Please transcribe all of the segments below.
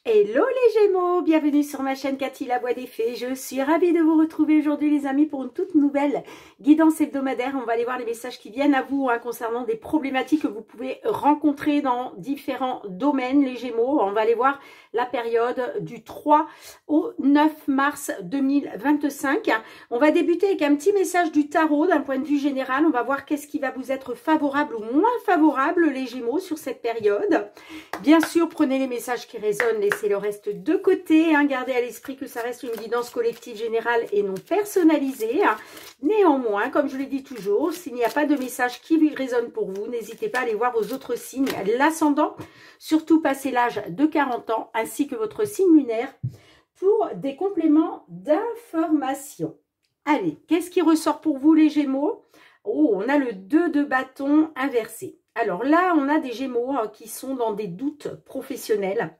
Hello les Gémeaux, bienvenue sur ma chaîne Cathy la Voix des Fées. Je suis ravie de vous retrouver aujourd'hui les amis pour une toute nouvelle guidance hebdomadaire. On va aller voir les messages qui viennent à vous concernant des problématiques que vous pouvez rencontrer dans différents domaines les Gémeaux. On va aller voir la période du 3 au 9 mars 2025. On va débuter avec un petit message du tarot d'un point de vue général. On va voir qu'est-ce qui va vous être favorable ou moins favorable les Gémeaux sur cette période. Bien sûr, prenez les messages qui résonnent, laissez le reste de côté. Gardez à l'esprit que ça reste une guidance collective générale et non personnalisée. Néanmoins, comme je le dis toujours, s'il n'y a pas de message qui résonne pour vous, n'hésitez pas à aller voir vos autres signes. L'ascendant, surtout passé l'âge de 40 ans, ainsi que votre signe lunaire pour des compléments d'information. Allez, qu'est-ce qui ressort pour vous les Gémeaux? Oh, on a le 2 de bâton inversé. Alors là, on a des Gémeaux qui sont dans des doutes professionnels.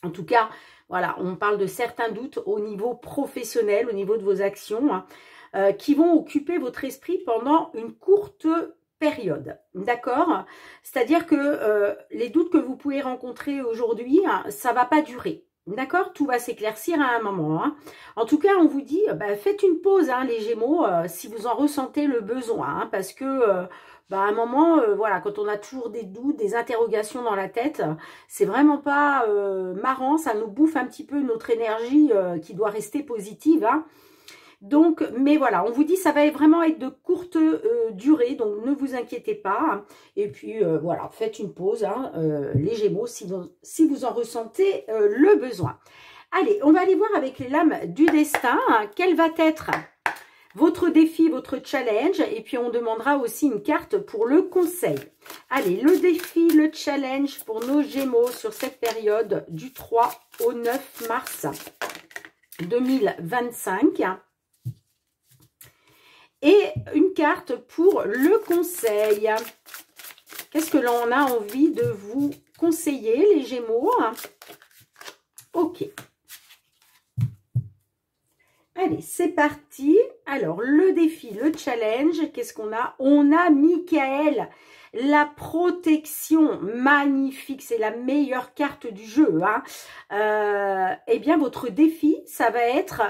En tout cas, voilà, on parle de certains doutes au niveau professionnel, au niveau de vos actions, qui vont occuper votre esprit pendant une courte période. D'accord? C'est-à-dire que les doutes que vous pouvez rencontrer aujourd'hui, ça ne va pas durer. D'accord? Tout va s'éclaircir à un moment. En tout cas, on vous dit, faites une pause, les Gémeaux, si vous en ressentez le besoin. Parce que, à un moment, voilà, quand on a toujours des doutes, des interrogations dans la tête, c'est vraiment pas marrant. Ça nous bouffe un petit peu notre énergie qui doit rester positive. Donc, mais voilà, on vous dit ça va vraiment être de courte durée, donc ne vous inquiétez pas. Et puis voilà, faites une pause, les Gémeaux, si vous en ressentez le besoin. Allez, on va aller voir avec les lames du destin, quel va être votre défi, votre challenge. Et puis on demandera aussi une carte pour le conseil. Allez, le défi, le challenge pour nos Gémeaux sur cette période du 3 au 9 mars 2025. Et une carte pour le conseil. Qu'est-ce que l'on a envie de vous conseiller, les Gémeaux? Ok. Allez, c'est parti. Alors, le défi, le challenge, qu'est-ce qu'on a? On a Michael, la protection, magnifique, c'est la meilleure carte du jeu. Eh bien, votre défi, ça va être,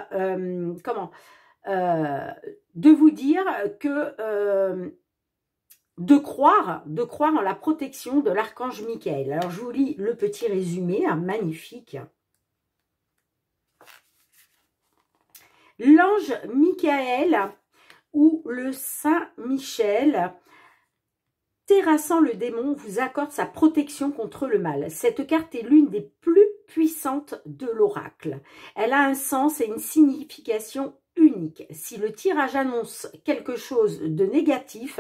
de vous dire que de croire en la protection de l'archange Michael. Alors je vous lis le petit résumé, magnifique. L'ange Michael ou le Saint Michel, terrassant le démon, vous accorde sa protection contre le mal. Cette carte est l'une des plus puissantes de l'oracle. Elle a un sens et une signification unique. Si le tirage annonce quelque chose de négatif,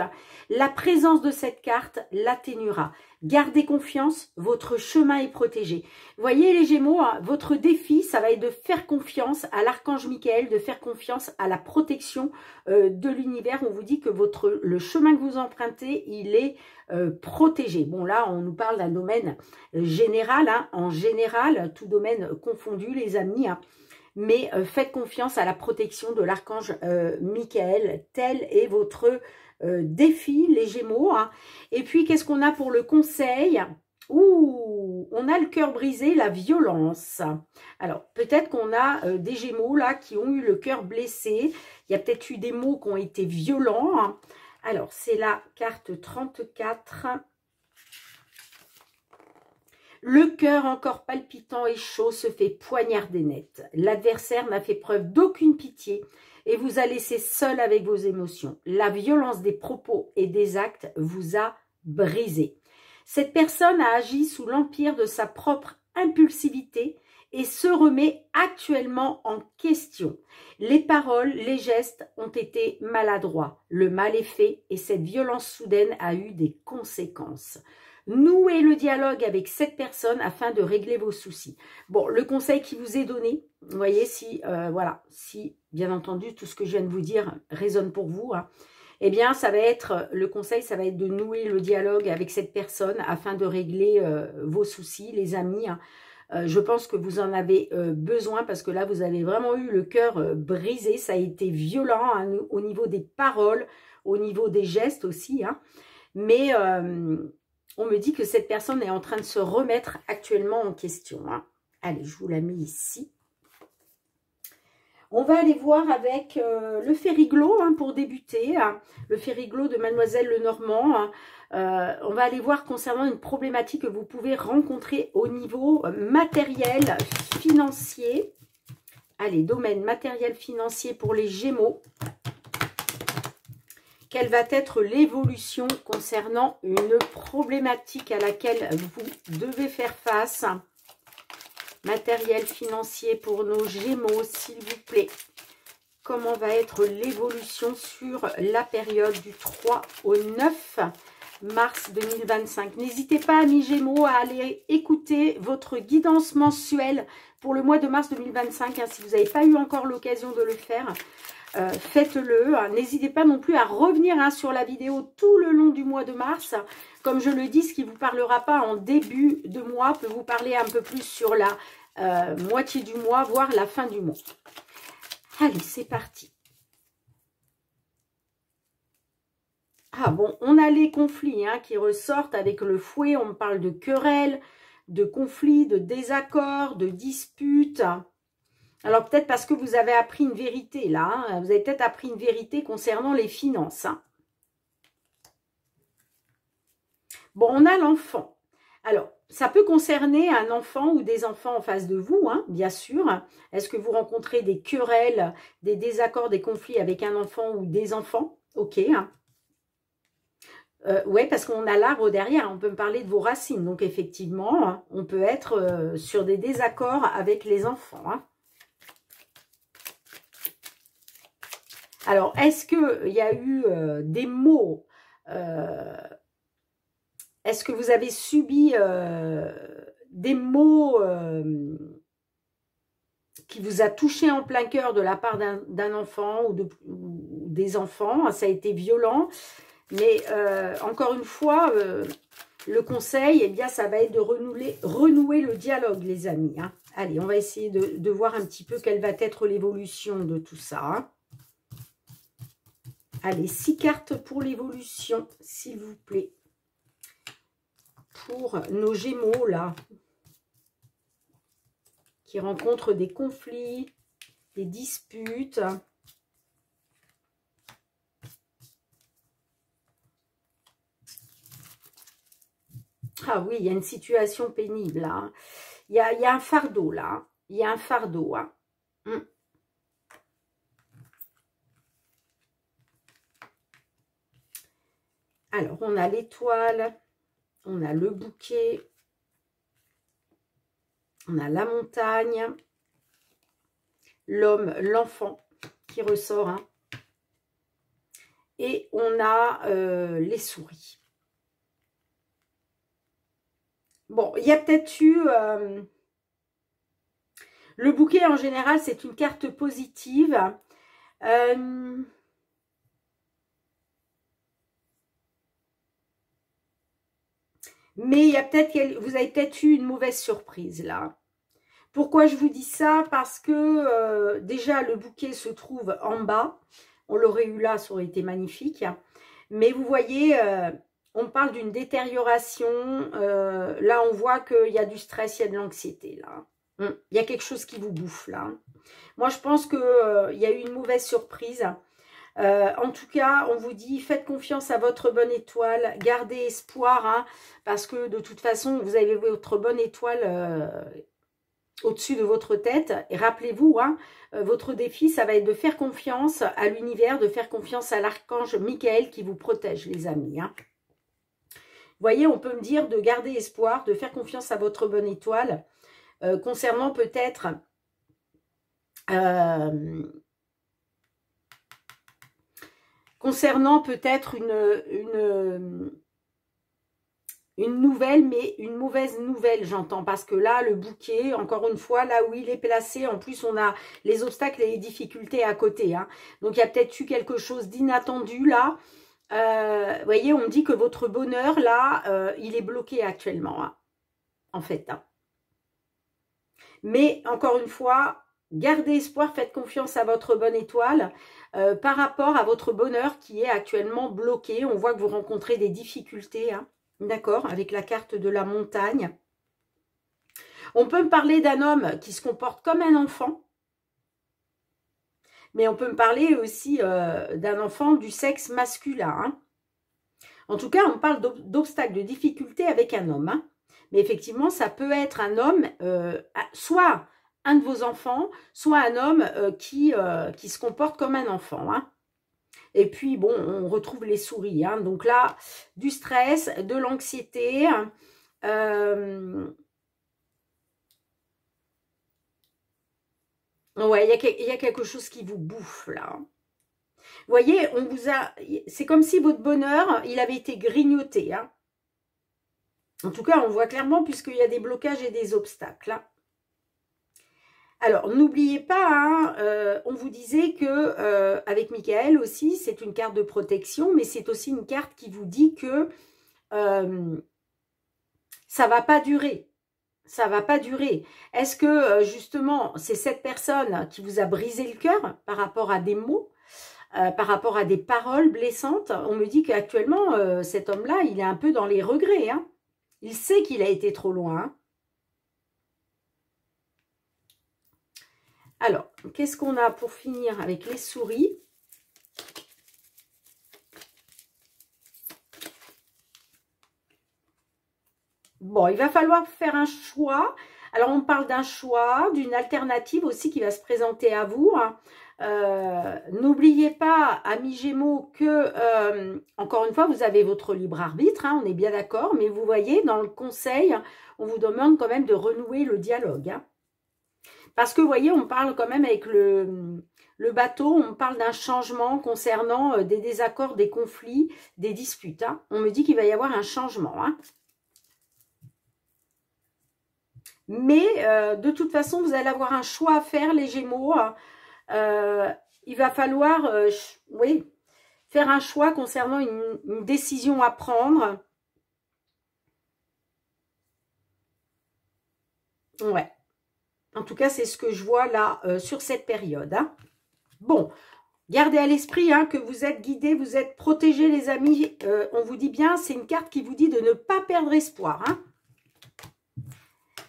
la présence de cette carte l'atténuera. Gardez confiance, votre chemin est protégé. Voyez les Gémeaux, votre défi, ça va être de faire confiance à l'archange Michael, de faire confiance à la protection de l'univers. On vous dit que le chemin que vous empruntez, il est protégé. Bon là, on nous parle d'un domaine général, en général, tout domaine confondu les amis, mais faites confiance à la protection de l'archange Michael. Tel est votre défi, les Gémeaux. Et puis, qu'est-ce qu'on a pour le conseil? Ouh, on a le cœur brisé, la violence. Alors, peut-être qu'on a des Gémeaux là qui ont eu le cœur blessé. Il y a peut-être eu des mots qui ont été violents. Alors, c'est la carte 34. Le cœur encore palpitant et chaud se fait poignarder net. L'adversaire n'a fait preuve d'aucune pitié et vous a laissé seul avec vos émotions. La violence des propos et des actes vous a brisé. Cette personne a agi sous l'empire de sa propre impulsivité et se remet actuellement en question. Les paroles, les gestes ont été maladroits. Le mal est fait et cette violence soudaine a eu des conséquences. Nouez le dialogue avec cette personne afin de régler vos soucis. Bon, le conseil qui vous est donné, vous voyez, si bien entendu tout ce que je viens de vous dire résonne pour vous, eh bien ça va être, le conseil, ça va être de nouer le dialogue avec cette personne afin de régler vos soucis, les amis. Je pense que vous en avez besoin parce que là, vous avez vraiment eu le cœur brisé. Ça a été violent au niveau des paroles, au niveau des gestes aussi. Mais on me dit que cette personne est en train de se remettre actuellement en question. Allez, je vous la mets ici. On va aller voir avec le Fériglo hein, pour débuter. Hein, le Fériglo de Mademoiselle Lenormand. Hein, on va aller voir concernant une problématique que vous pouvez rencontrer au niveau matériel, financier. Allez, domaine matériel, financier pour les Gémeaux. Quelle va être l'évolution concernant une problématique à laquelle vous devez faire face? Matériel financier pour nos Gémeaux, s'il vous plaît. Comment va être l'évolution sur la période du 3 au 9 mars 2025? N'hésitez pas, amis Gémeaux, à aller écouter votre guidance mensuelle pour le mois de mars 2025. Hein, si vous n'avez pas eu encore l'occasion de le faire, faites-le. N'hésitez pas non plus à revenir hein, sur la vidéo tout le long du mois de mars. Comme je le dis, ce qui ne vous parlera pas en début de mois peut vous parler un peu plus sur la moitié du mois, voire la fin du mois. Allez, c'est parti. Ah bon, on a les conflits hein, qui ressortent avec le fouet. On me parle de querelles, de conflits, de désaccords, de disputes. Alors peut-être parce que vous avez appris une vérité là. Hein. Vous avez peut-être appris une vérité concernant les finances. Hein. Bon, on a l'enfant. Alors, ça peut concerner un enfant ou des enfants en face de vous, hein, bien sûr. Est-ce que vous rencontrez des querelles, des désaccords, des conflits avec un enfant ou des enfants? Ok. Hein. Oui, parce qu'on a l'arbre derrière. On peut me parler de vos racines. Donc, effectivement, hein, on peut être sur des désaccords avec les enfants. Hein. Alors, est-ce qu'il y a eu des mots est-ce que vous avez subi des mots qui vous a touché en plein cœur de la part d'un enfant ou des enfants? Ça a été violent. Mais encore une fois, le conseil, eh bien, ça va être de renouer le dialogue, les amis. Hein. Allez, on va essayer de voir un petit peu quelle va être l'évolution de tout ça. Hein. Allez, 6 cartes pour l'évolution, s'il vous plaît. Pour nos Gémeaux, là, qui rencontrent des conflits, des disputes. Ah oui, il y a une situation pénible, là. Hein. Il y a un fardeau, là. Hein. Il y a un fardeau, hein. Alors, on a l'étoile. On a le bouquet, on a la montagne, l'homme, l'enfant qui ressort. Hein. Et on a les souris. Bon, il y a peut-être eu... le bouquet, en général, c'est une carte positive. Mais il y a vous avez peut-être eu une mauvaise surprise là. Pourquoi je vous dis ça? Parce que déjà le bouquet se trouve en bas. On l'aurait eu là, ça aurait été magnifique. Mais vous voyez, on parle d'une détérioration. Là, on voit qu'il y a du stress, il y a de l'anxiété là. Il y a quelque chose qui vous bouffe là. Moi, je pense qu'il y a eu une mauvaise surprise. En tout cas, on vous dit, faites confiance à votre bonne étoile, gardez espoir, hein, parce que de toute façon, vous avez votre bonne étoile au-dessus de votre tête. Et rappelez-vous, hein, votre défi, ça va être de faire confiance à l'univers, de faire confiance à l'archange Michael qui vous protège, les amis. Hein. Vous voyez, on peut me dire de garder espoir, de faire confiance à votre bonne étoile, concernant peut-être... concernant peut-être une nouvelle, mais une mauvaise nouvelle, j'entends. Parce que là, le bouquet, encore une fois, là où il est placé, en plus, on a les obstacles et les difficultés à côté. Hein. Donc, il y a peut-être eu quelque chose d'inattendu, là. Vous voyez, on me dit que votre bonheur, là, il est bloqué actuellement, hein, en fait. Hein. Mais, encore une fois... Gardez espoir, faites confiance à votre bonne étoile par rapport à votre bonheur qui est actuellement bloqué. On voit que vous rencontrez des difficultés, hein, d'accord, avec la carte de la montagne. On peut me parler d'un homme qui se comporte comme un enfant, mais on peut me parler aussi d'un enfant du sexe masculin. Hein. En tout cas, on parle d'obstacles, de difficultés avec un homme. Hein. Mais effectivement, ça peut être un homme, soit un de vos enfants, soit un homme qui se comporte comme un enfant. Hein. Et puis, bon, on retrouve les souris. Hein. Donc là, du stress, de l'anxiété. Ouais, il y a quelque chose qui vous bouffe, là. Vous voyez, c'est comme si votre bonheur, il avait été grignoté. Hein. En tout cas, on voit clairement puisqu'il y a des blocages et des obstacles. Hein. Alors, n'oubliez pas, hein, on vous disait que avec Michael aussi, c'est une carte de protection, mais c'est aussi une carte qui vous dit que ça va pas durer. Ça va pas durer. Est-ce que justement, c'est cette personne qui vous a brisé le cœur par rapport à des mots, par rapport à des paroles blessantes? On me dit qu'actuellement, cet homme-là, il est un peu dans les regrets. Hein. Il sait qu'il a été trop loin. Hein. Alors, qu'est-ce qu'on a pour finir avec les souris? Bon, il va falloir faire un choix. Alors, on parle d'un choix, d'une alternative aussi qui va se présenter à vous. Hein. N'oubliez pas, amis Gémeaux, que, encore une fois, vous avez votre libre arbitre, hein, on est bien d'accord, mais vous voyez, dans le conseil, on vous demande quand même de renouer le dialogue. Hein. Parce que, vous voyez, on parle quand même avec le bateau, on parle d'un changement concernant des désaccords, des conflits, des disputes. Hein. On me dit qu'il va y avoir un changement. Hein. Mais, de toute façon, vous allez avoir un choix à faire, les Gémeaux. Il va falloir, oui, faire un choix concernant une décision à prendre. Ouais. En tout cas, c'est ce que je vois là sur cette période. Hein. Bon, gardez à l'esprit hein, que vous êtes guidés, vous êtes protégés, les amis. On vous dit bien, c'est une carte qui vous dit de ne pas perdre espoir. Hein.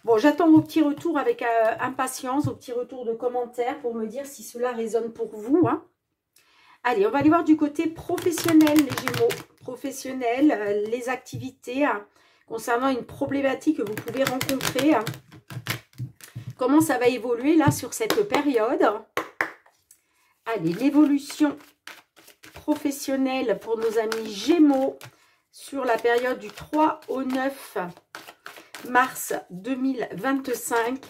Bon, j'attends vos petits retours avec impatience, vos petits retours de commentaires pour me dire si cela résonne pour vous. Hein. Allez, on va aller voir du côté professionnel, les Gémeaux. Professionnel, les activités hein, concernant une problématique que vous pouvez rencontrer. Hein. Comment ça va évoluer là sur cette période? Allez, l'évolution professionnelle pour nos amis Gémeaux sur la période du 3 au 9 mars 2025.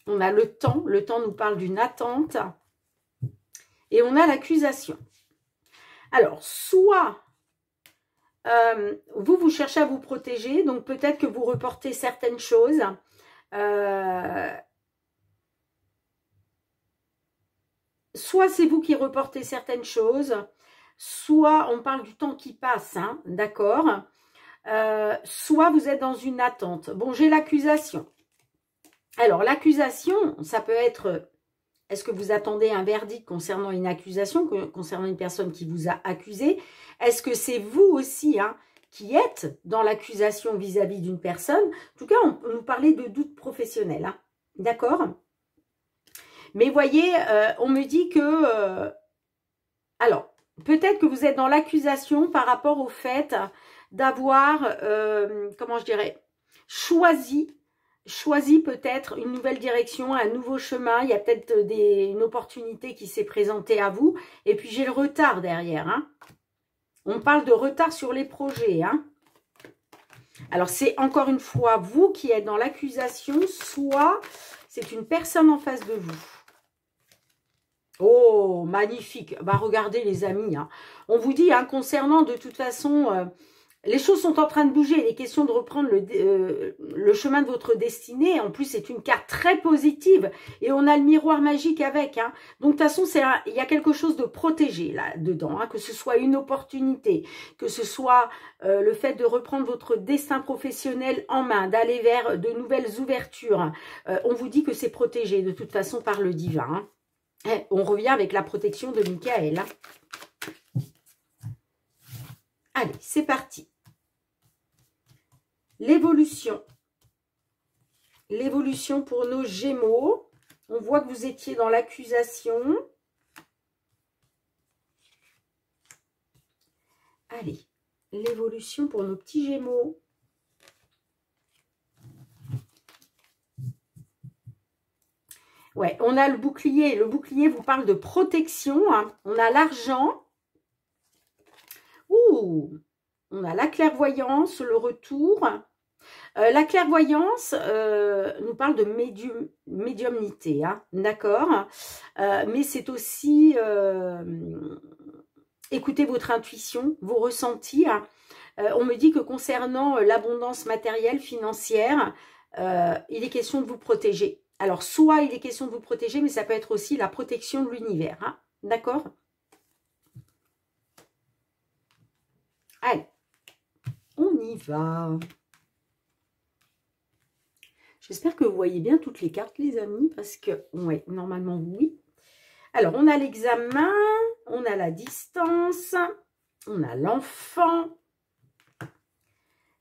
On a le temps nous parle d'une attente. Et on a l'accusation. Alors, soit vous cherchez à vous protéger, donc peut-être que vous reportez certaines choses. Soit c'est vous qui reportez certaines choses, soit on parle du temps qui passe, hein, d'accord, soit vous êtes dans une attente. Bon, j'ai l'accusation. Alors, l'accusation, ça peut être, est-ce que vous attendez un verdict concernant une accusation, concernant une personne qui vous a accusé? Est-ce que c'est vous aussi hein, qui êtes dans l'accusation vis-à-vis d'une personne? En tout cas, on peut nous parler de doute professionnel, hein, d'accord? Mais voyez, on me dit que... alors, peut-être que vous êtes dans l'accusation par rapport au fait d'avoir, comment je dirais, choisi peut-être une nouvelle direction, un nouveau chemin. Il y a peut-être une opportunité qui s'est présentée à vous. Et puis, j'ai le retard derrière. Hein. On parle de retard sur les projets. Hein. Alors, c'est encore une fois vous qui êtes dans l'accusation, soit c'est une personne en face de vous. Oh, magnifique. Bah, regardez les amis. Hein. On vous dit, hein, concernant de toute façon, les choses sont en train de bouger. Il est question de reprendre le chemin de votre destinée. En plus, c'est une carte très positive. Et on a le miroir magique avec. Hein. Donc, de toute façon, il y a quelque chose de protégé là-dedans. Hein, que ce soit une opportunité, que ce soit le fait de reprendre votre destin professionnel en main, d'aller vers de nouvelles ouvertures. On vous dit que c'est protégé de toute façon par le divin. Hein. On revient avec la protection de Michael. Hein. Allez, c'est parti. L'évolution. L'évolution pour nos Gémeaux. On voit que vous étiez dans l'accusation. Allez, l'évolution pour nos petits Gémeaux. Ouais, on a le bouclier. Le bouclier vous parle de protection. Hein. On a l'argent. Ouh, on a la clairvoyance, le retour. La clairvoyance nous parle de médiumnité, hein, d'accord, mais c'est aussi écouter votre intuition, vos ressentis. Hein. On me dit que concernant l'abondance matérielle, financière, il est question de vous protéger. Alors, soit il est question de vous protéger, mais ça peut être aussi la protection de l'univers, hein, d'accord. Allez, on y va. J'espère que vous voyez bien toutes les cartes, les amis, parce que, ouais, normalement, oui. Alors, on a l'examen, on a la distance, on a l'enfant,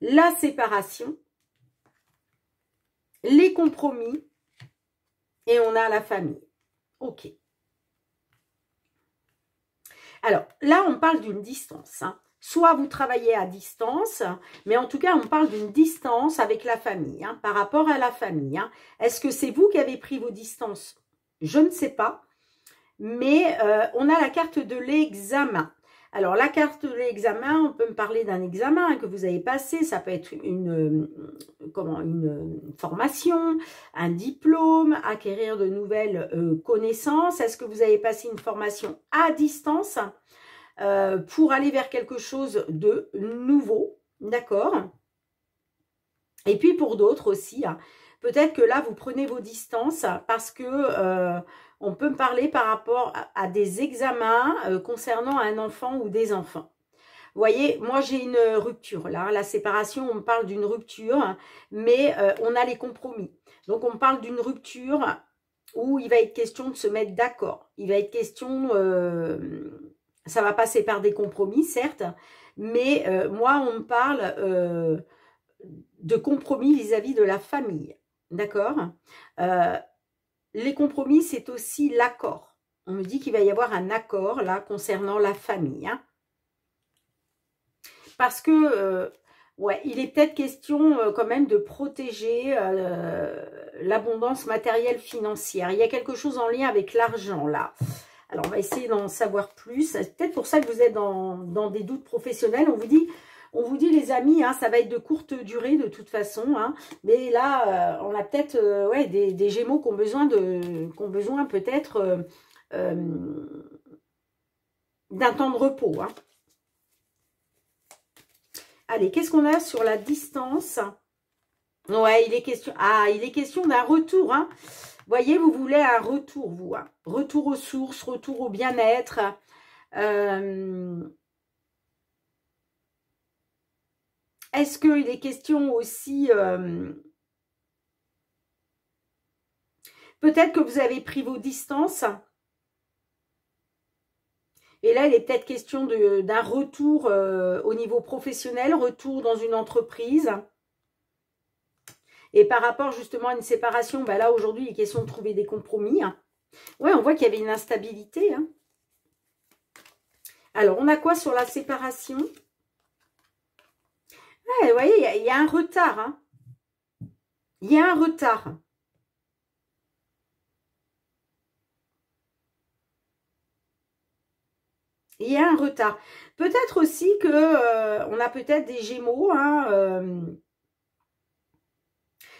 la séparation, les compromis, et on a la famille. Ok. Alors, là, on parle d'une distance, hein. Soit vous travaillez à distance, mais en tout cas, on parle d'une distance avec la famille, hein, par rapport à la famille. Hein. Est-ce que c'est vous qui avez pris vos distances? Je ne sais pas. Mais on a la carte de l'examen. Alors, la carte de l'examen, on peut me parler d'un examen hein, que vous avez passé. Ça peut être une formation, un diplôme, acquérir de nouvelles connaissances. Est-ce que vous avez passé une formation à distance pour aller vers quelque chose de nouveau, d'accord? Et puis pour d'autres aussi, hein, peut-être que là, vous prenez vos distances parce que on peut me parler par rapport à des examens concernant un enfant ou des enfants. Vous voyez, moi j'ai une rupture là, la séparation, on me parle d'une rupture, mais on a les compromis. Donc on me parle d'une rupture où il va être question de se mettre d'accord. Il va être question... ça va passer par des compromis, certes, mais moi, on me parle de compromis vis-à-vis de la famille, d'accord. Les compromis, c'est aussi l'accord. On me dit qu'il va y avoir un accord, là, concernant la famille. Hein. Parce que, ouais, il est peut-être question quand même de protéger l'abondance matérielle financière. Il y a quelque chose en lien avec l'argent, là. Alors, on va essayer d'en savoir plus. C'est peut-être pour ça que vous êtes dans des doutes professionnels. On vous dit les amis, hein, ça va être de courte durée de toute façon. Hein, mais là, on a peut-être ouais, des Gémeaux qui ont besoin, peut-être d'un temps de repos. Hein. Allez, qu'est-ce qu'on a sur la distance? Ouais, il est question d'un retour. Hein. Voyez, vous voulez un retour, vous. Hein. Retour aux sources, retour au bien-être. Est-ce qu'il est question aussi... peut-être que vous avez pris vos distances. Et là, il est peut-être question d'un retour au niveau professionnel, retour dans une entreprise. Et par rapport justement à une séparation, ben là aujourd'hui, il est question de trouver des compromis. Hein. Ouais, on voit qu'il y avait une instabilité. Hein. Alors, on a quoi sur la séparation? Ouais, vous voyez, il y a un retard. Hein. Il y a un retard. Il y a un retard. Peut-être aussi que on a peut-être des Gémeaux, hein,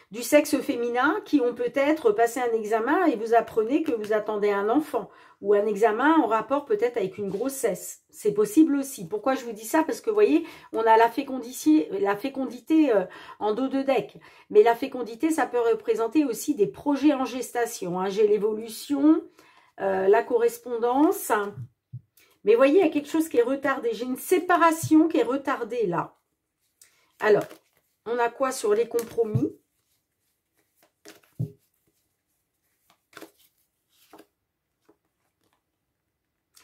du sexe féminin qui ont peut-être passé un examen et vous apprenez que vous attendez un enfant ou un examen en rapport peut-être avec une grossesse. C'est possible aussi. Pourquoi je vous dis ça? Parce que vous voyez, on a la fécondité en dos de deck. Mais la fécondité, ça peut représenter aussi des projets en gestation. Hein. J'ai l'évolution, la correspondance. Mais vous voyez, il y a quelque chose qui est retardé. J'ai une séparation qui est retardée là. Alors, on a quoi sur les compromis?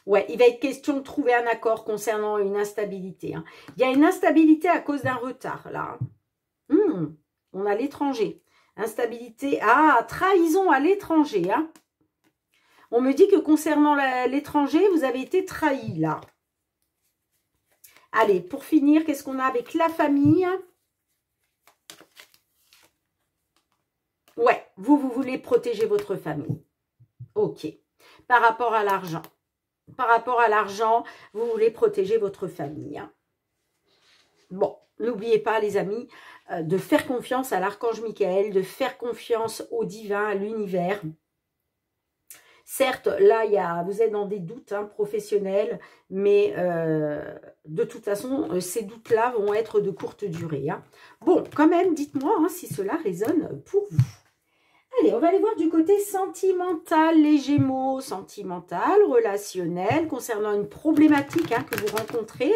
Ouais, il va être question de trouver un accord concernant une instabilité. Hein. Il y a une instabilité à cause d'un retard, là. On a l'étranger. Instabilité. Ah, trahison à l'étranger. Hein. On me dit que concernant l'étranger, vous avez été trahi, là. Allez, pour finir, qu'est-ce qu'on a avec la famille? Ouais, vous voulez protéger votre famille. Ok. Par rapport à l'argent. Par rapport à l'argent, vous voulez protéger votre famille. Hein. Bon, n'oubliez pas, les amis, de faire confiance à l'archange Michael, de faire confiance au divin, à l'univers. Certes, là, vous êtes dans des doutes professionnels, mais de toute façon, ces doutes-là vont être de courte durée. Hein. Bon, quand même, dites-moi si cela résonne pour vous. Allez, on va aller voir du côté sentimental, les Gémeaux, sentimental, relationnel, concernant une problématique que vous rencontrez.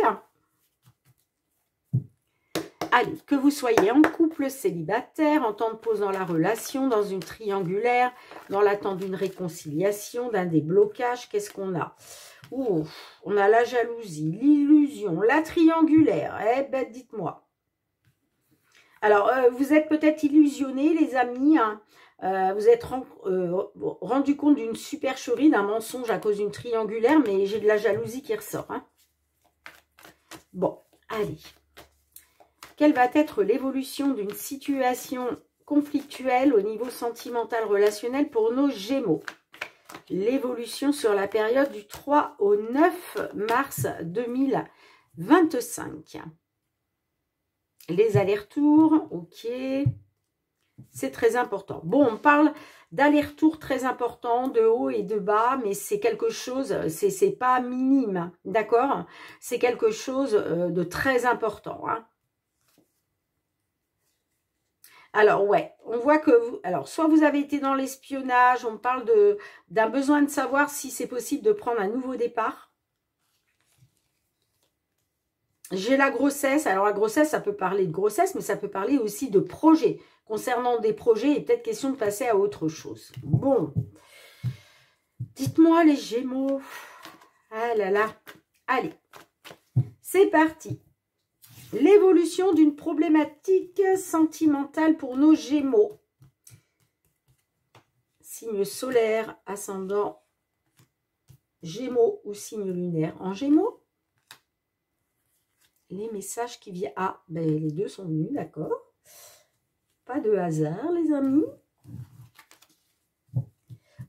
Allez, que vous soyez en couple, célibataire, en temps de pause dans la relation, dans une triangulaire, dans l'attente d'une réconciliation, d'un déblocage, qu'est-ce qu'on a? Oh, on a la jalousie, l'illusion, la triangulaire. Eh ben, dites-moi. Alors, vous êtes peut-être illusionnés, les amis. Vous êtes rendu compte d'une supercherie, d'un mensonge à cause d'une triangulaire, mais j'ai de la jalousie qui ressort. Hein. Bon, allez. Quelle va être l'évolution d'une situation conflictuelle au niveau sentimental relationnel pour nos Gémeaux? L'évolution sur la période du 3 au 9 mars 2025. Les allers-retours, ok. C'est très important. Bon, on parle d'aller-retour très important, de haut et de bas, mais c'est quelque chose, c'est pas minime, d'accord? C'est quelque chose de très important, hein. Alors, ouais, on voit que alors, soit vous avez été dans l'espionnage, on parle d'un besoin de savoir si c'est possible de prendre un nouveau départ. J'ai la grossesse. Alors, la grossesse, ça peut parler de grossesse, mais ça peut parler aussi de projets. Concernant des projets, il est peut-être question de passer à autre chose. Bon. Dites-moi, les Gémeaux. Ah là là. Allez. C'est parti. L'évolution d'une problématique sentimentale pour nos Gémeaux. Signe solaire, ascendant Gémeaux ou signe lunaire en Gémeaux. Les messages qui viennent... Ah, ben les deux sont venus, d'accord. Pas de hasard, les amis.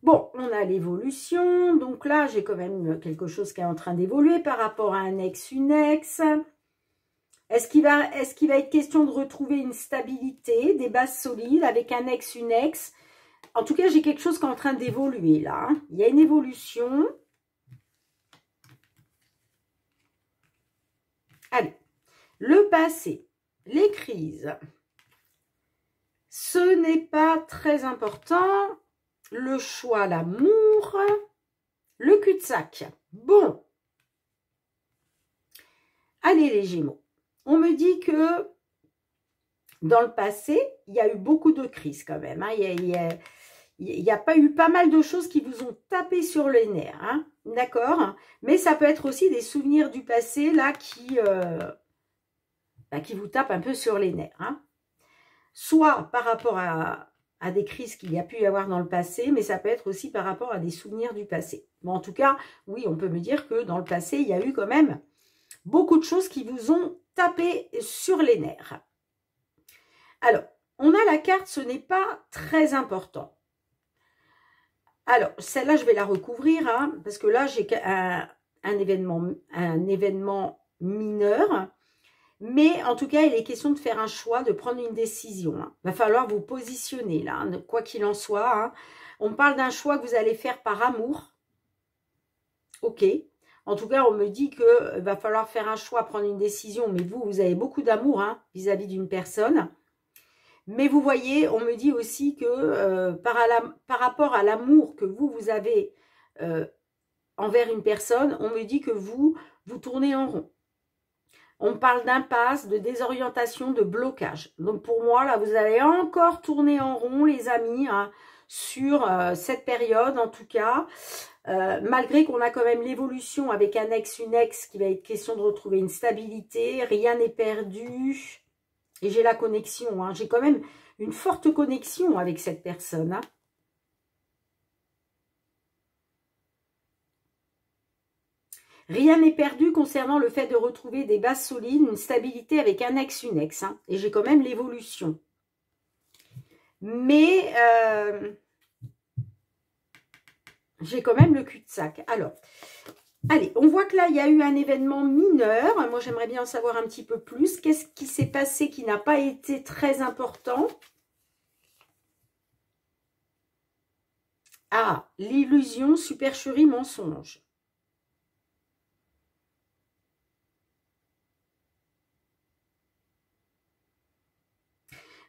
Bon, on a l'évolution. Donc là, j'ai quand même quelque chose qui est en train d'évoluer par rapport à un ex, une ex. Est-ce qu'il va être question de retrouver une stabilité, des bases solides avec un ex, une ex? En tout cas, j'ai quelque chose qui est en train d'évoluer là. Hein. Il y a une évolution. Allez, le passé, les crises. Ce n'est pas très important. Le choix, l'amour, le cul-de-sac. Bon. Allez les Gémeaux. On me dit que dans le passé, il y a eu beaucoup de crises quand même. Hein. Il n'y a pas eu pas mal de choses qui vous ont tapé sur les nerfs. Hein. D'accord? Mais ça peut être aussi des souvenirs du passé là qui vous tapent un peu sur les nerfs. Hein. Soit par rapport à des crises qu'il y a pu y avoir dans le passé, mais ça peut être aussi par rapport à des souvenirs du passé. Bon, en tout cas, oui, on peut me dire que dans le passé, il y a eu quand même beaucoup de choses qui vous ont tapé sur les nerfs. Alors, on a la carte, ce n'est pas très important. Alors, celle-là, je vais la recouvrir, hein, parce que là, j'ai un événement mineur. Mais en tout cas, il est question de faire un choix, de prendre une décision. Hein. Il va falloir vous positionner là, hein, quoi qu'il en soit. Hein. On parle d'un choix que vous allez faire par amour. Ok. En tout cas, on me dit qu'il va falloir faire un choix, prendre une décision. Mais vous avez beaucoup d'amour vis-à-vis d'une personne. Mais vous voyez, on me dit aussi que par rapport à l'amour que vous avez envers une personne, on me dit que vous tournez en rond. On parle d'impasse, de désorientation, de blocage. Donc pour moi, là, vous allez encore tourner en rond, les amis, hein, sur cette période en tout cas. Malgré qu'on a quand même l'évolution avec un ex, une ex, qui va être question de retrouver une stabilité, rien n'est perdu. Et j'ai la connexion, hein. J'ai quand même une forte connexion avec cette personne, hein. Rien n'est perdu concernant le fait de retrouver des bases solides, une stabilité avec un ex, une ex, hein. Et j'ai quand même l'évolution. Mais j'ai quand même le cul-de-sac. Alors, allez, on voit que là, il y a eu un événement mineur. Moi, j'aimerais bien en savoir un petit peu plus. Qu'est-ce qui s'est passé qui n'a pas été très important? Ah, l'illusion, supercherie, mensonge.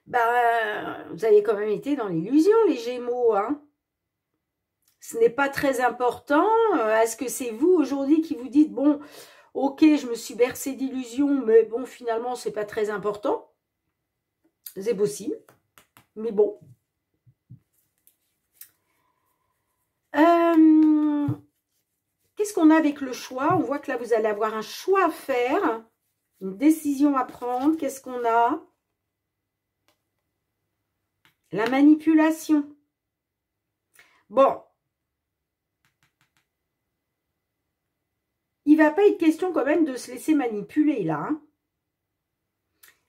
Bah, vous avez quand même été dans l'illusion, les Gémeaux, hein. Ce n'est pas très important. Est-ce que c'est vous aujourd'hui qui vous dites, bon, ok, je me suis bercé d'illusions, mais bon, finalement, c'est pas très important. C'est possible, mais bon. Qu'est-ce qu'on a avec le choix? On voit que là, vous allez avoir un choix à faire, une décision à prendre. Qu'est-ce qu'on a? La manipulation. Bon. Il ne va pas être question quand même de se laisser manipuler, là. Hein.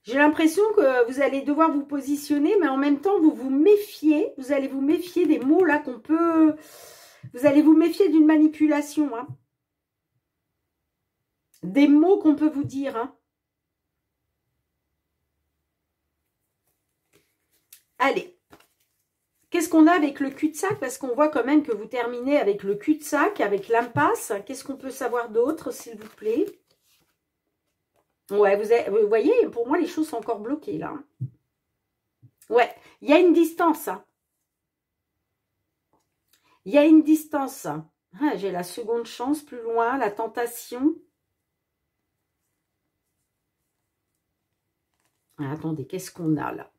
J'ai l'impression que vous allez devoir vous positionner, mais en même temps, vous vous méfiez. Vous allez vous méfier des mots, là, qu'on peut... Vous allez vous méfier d'une manipulation, hein. Des mots qu'on peut vous dire, hein. Allez. Qu'est-ce qu'on a avec le cul-de-sac? Parce qu'on voit quand même que vous terminez avec le cul-de-sac, avec l'impasse. Qu'est-ce qu'on peut savoir d'autre, s'il vous plaît? Ouais, vous voyez, pour moi, les choses sont encore bloquées, là. Ouais, il y a une distance. Hein. Il y a une distance. Ah, j'ai la seconde chance, plus loin, la tentation. Ah, attendez, qu'est-ce qu'on a, là?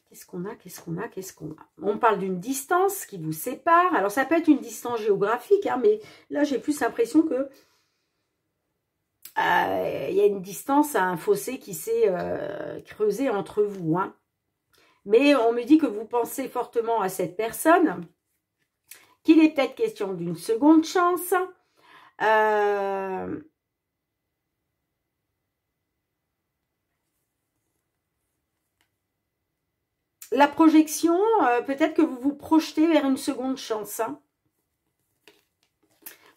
Qu'est-ce qu'on a? Qu'est-ce qu'on a? Qu'est-ce qu'on a? On parle d'une distance qui vous sépare. Alors, ça peut être une distance géographique, hein, mais là, j'ai plus l'impression que il y a une distance, un fossé qui s'est creusé entre vous. Hein. Mais on me dit que vous pensez fortement à cette personne, qu'il est peut-être question d'une seconde chance. La projection, peut-être que vous vous projetez vers une seconde chance. Hein.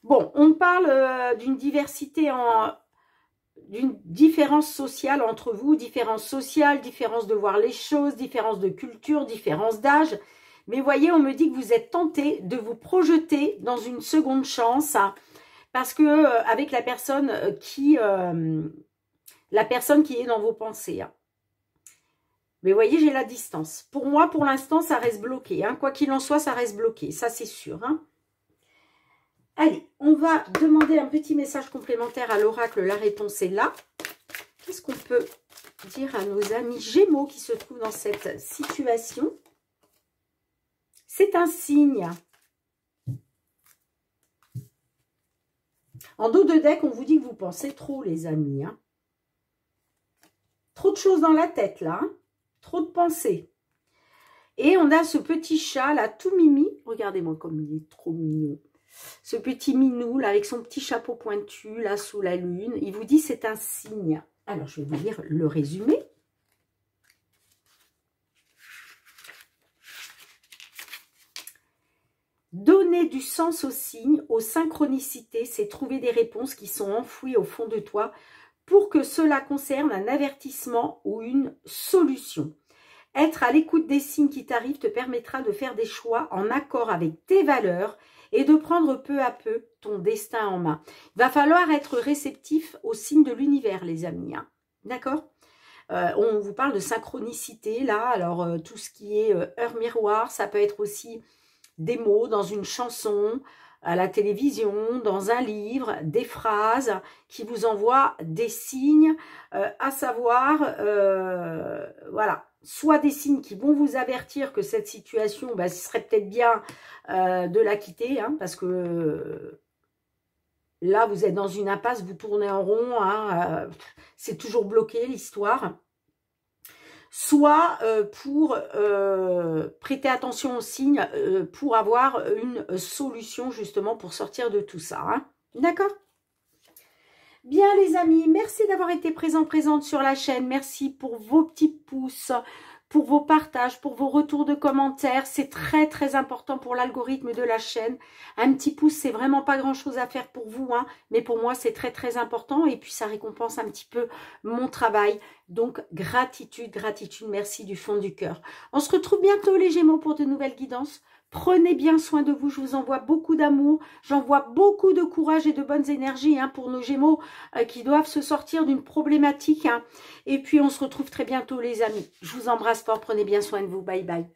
Bon, on parle d'une diversité, d'une différence sociale entre vous, différence sociale, différence de voir les choses, différence de culture, différence d'âge. Mais voyez, on me dit que vous êtes tenté de vous projeter dans une seconde chance, hein, parce que avec la personne qui est dans vos pensées. Hein. Mais vous voyez, j'ai la distance. Pour moi, pour l'instant, ça reste bloqué. Hein. Quoi qu'il en soit, ça reste bloqué. Ça, c'est sûr. Hein. Allez, on va demander un petit message complémentaire à l'oracle. La réponse est là. Qu'est-ce qu'on peut dire à nos amis Gémeaux qui se trouvent dans cette situation? C'est un signe. En dos de deck, on vous dit que vous pensez trop, les amis. Hein. Trop de choses dans la tête, là. Hein. Trop de pensées. Et on a ce petit chat, là, tout mimi. Regardez-moi comme il est trop mignon. Ce petit minou, là, avec son petit chapeau pointu, là, sous la lune. Il vous dit c'est un signe. Alors, je vais vous lire le résumé. Donner du sens aux signes, aux synchronicités, c'est trouver des réponses qui sont enfouies au fond de toi pour que cela concerne un avertissement ou une solution. Être à l'écoute des signes qui t'arrivent te permettra de faire des choix en accord avec tes valeurs et de prendre peu à peu ton destin en main. Il va falloir être réceptif aux signes de l'univers, les amis. Hein. D'accord ? On vous parle de synchronicité, là. Alors, tout ce qui est heure miroir, ça peut être aussi des mots dans une chanson, à la télévision, dans un livre, des phrases qui vous envoient des signes, à savoir, voilà, soit des signes qui vont vous avertir que cette situation, bah, ce serait peut-être bien de la quitter, hein, parce que là, vous êtes dans une impasse, vous tournez en rond, hein, c'est toujours bloqué l'histoire. Soit pour prêter attention aux signes, pour avoir une solution justement pour sortir de tout ça. Hein. D'accord ? Bien les amis, merci d'avoir été présente sur la chaîne. Merci pour vos petits pouces, pour vos partages, pour vos retours de commentaires. C'est très très important pour l'algorithme de la chaîne. Un petit pouce, c'est vraiment pas grand chose à faire pour vous, hein, mais pour moi c'est très très important et puis ça récompense un petit peu mon travail. Donc gratitude, gratitude, merci du fond du cœur. On se retrouve bientôt les Gémeaux pour de nouvelles guidances. Prenez bien soin de vous, je vous envoie beaucoup d'amour, j'envoie beaucoup de courage et de bonnes énergies hein, pour nos Gémeaux qui doivent se sortir d'une problématique. Hein. Et puis on se retrouve très bientôt les amis. Je vous embrasse fort, prenez bien soin de vous, bye bye.